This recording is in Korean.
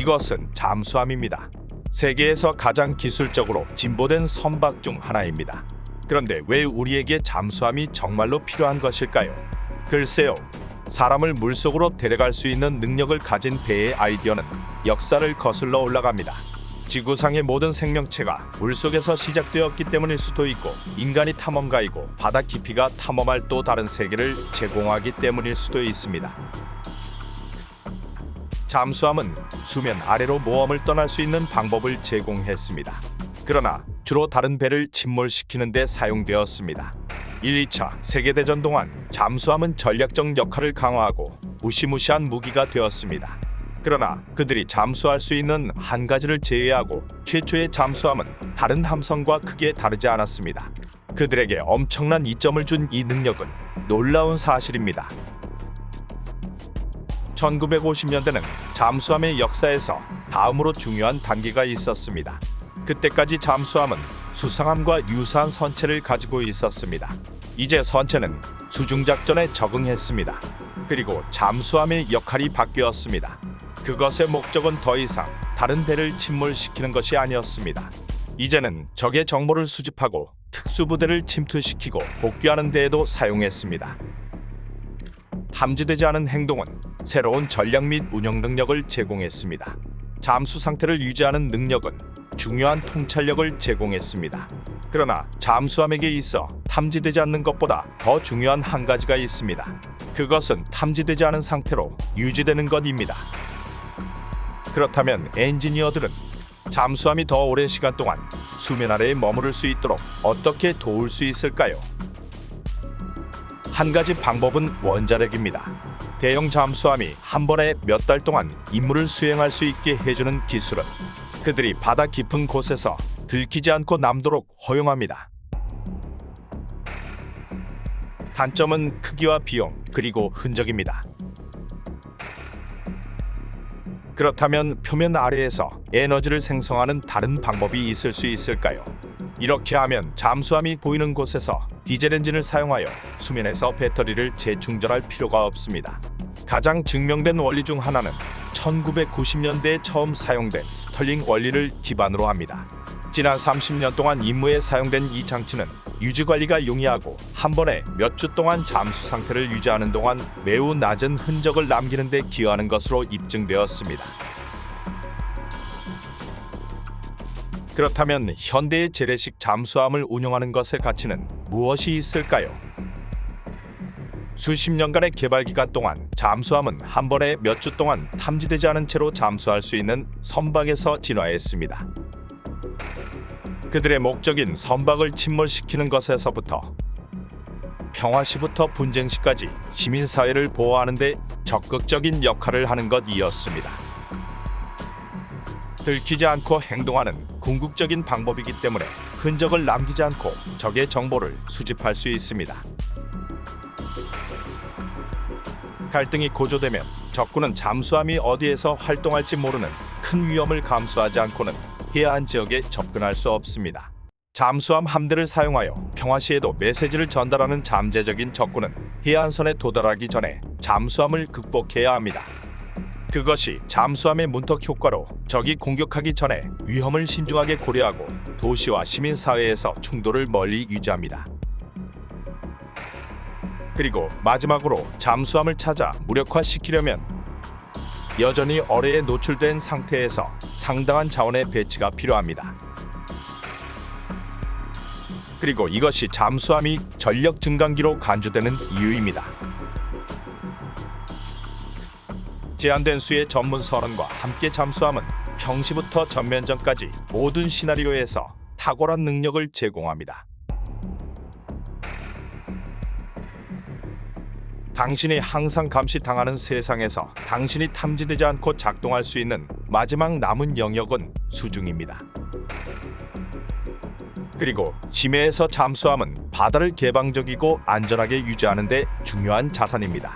이것은 잠수함입니다. 세계에서 가장 기술적으로 진보된 선박 중 하나입니다. 그런데 왜 우리에게 잠수함이 정말로 필요한 것일까요? 글쎄요. 사람을 물속으로 데려갈 수 있는 능력을 가진 배의 아이디어는 역사를 거슬러 올라갑니다. 지구상의 모든 생명체가 물속에서 시작되었기 때문일 수도 있고, 인간이 탐험가이고 바다 깊이가 탐험할 또 다른 세계를 제공하기 때문일 수도 있습니다. 잠수함은 수면 아래로 모험을 떠날 수 있는 방법을 제공했습니다. 그러나 주로 다른 배를 침몰시키는 데 사용되었습니다. 1, 2차 세계대전 동안 잠수함은 전략적 역할을 강화하고 무시무시한 무기가 되었습니다. 그러나 그들이 잠수할 수 있는 한 가지를 제외하고 최초의 잠수함은 다른 함선과 크게 다르지 않았습니다. 그들에게 엄청난 이점을 준 이 능력은 놀라운 사실입니다. 1950년대는 잠수함의 역사에서 다음으로 중요한 단계가 있었습니다. 그때까지 잠수함은 수상함과 유사한 선체를 가지고 있었습니다. 이제 선체는 수중작전에 적응했습니다. 그리고 잠수함의 역할이 바뀌었습니다. 그것의 목적은 더 이상 다른 배를 침몰시키는 것이 아니었습니다. 이제는 적의 정보를 수집하고 특수부대를 침투시키고 복귀하는 데에도 사용했습니다. 탐지되지 않은 행동은 새로운 전략 및 운영 능력을 제공했습니다. 잠수 상태를 유지하는 능력은 중요한 통찰력을 제공했습니다. 그러나 잠수함에게 있어 탐지되지 않는 것보다 더 중요한 한 가지가 있습니다. 그것은 탐지되지 않은 상태로 유지되는 것입니다. 그렇다면 엔지니어들은 잠수함이 더 오랜 시간 동안 수면 아래에 머무를 수 있도록 어떻게 도울 수 있을까요? 한 가지 방법은 원자력입니다. 대형 잠수함이 한 번에 몇 달 동안 임무를 수행할 수 있게 해주는 기술은 그들이 바다 깊은 곳에서 들키지 않고 남도록 허용합니다. 단점은 크기와 비용, 그리고 흔적입니다. 그렇다면 표면 아래에서 에너지를 생성하는 다른 방법이 있을 수 있을까요? 이렇게 하면 잠수함이 보이는 곳에서 디젤 엔진을 사용하여 수면에서 배터리를 재충전할 필요가 없습니다. 가장 증명된 원리 중 하나는 1990년대에 처음 사용된 스털링 원리를 기반으로 합니다. 지난 30년 동안 임무에 사용된 이 장치는 유지관리가 용이하고 한 번에 몇 주 동안 잠수 상태를 유지하는 동안 매우 낮은 흔적을 남기는 데 기여하는 것으로 입증되었습니다. 그렇다면 현대의 재래식 잠수함을 운영하는 것의 가치는 무엇이 있을까요? 수십 년간의 개발 기간 동안 잠수함은 한 번에 몇 주 동안 탐지되지 않은 채로 잠수할 수 있는 선박에서 진화했습니다. 그들의 목적인 선박을 침몰시키는 것에서부터 평화시부터 분쟁시까지 시민사회를 보호하는 데 적극적인 역할을 하는 것이었습니다. 들키지 않고 행동하는 궁극적인 방법이기 때문에 흔적을 남기지 않고 적의 정보를 수집할 수 있습니다. 갈등이 고조되면 적군은 잠수함이 어디에서 활동할지 모르는 큰 위험을 감수하지 않고는 해안 지역에 접근할 수 없습니다. 잠수함 함대를 사용하여 평화시에도 메시지를 전달하는 잠재적인 적군은 해안선에 도달하기 전에 잠수함을 극복해야 합니다. 그것이 잠수함의 문턱 효과로 적이 공격하기 전에 위험을 신중하게 고려하고 도시와 시민사회에서 충돌을 멀리 유지합니다. 그리고 마지막으로 잠수함을 찾아 무력화시키려면 여전히 어뢰에 노출된 상태에서 상당한 자원의 배치가 필요합니다. 그리고 이것이 잠수함이 전력 증강기로 간주되는 이유입니다. 제한된 수의 전문 선원과 함께 잠수함은 평시부터 전면전까지 모든 시나리오에서 탁월한 능력을 제공합니다. 당신이 항상 감시당하는 세상에서 당신이 탐지되지 않고 작동할 수 있는 마지막 남은 영역은 수중입니다. 그리고 심해에서 잠수함은 바다를 개방적이고 안전하게 유지하는 데 중요한 자산입니다.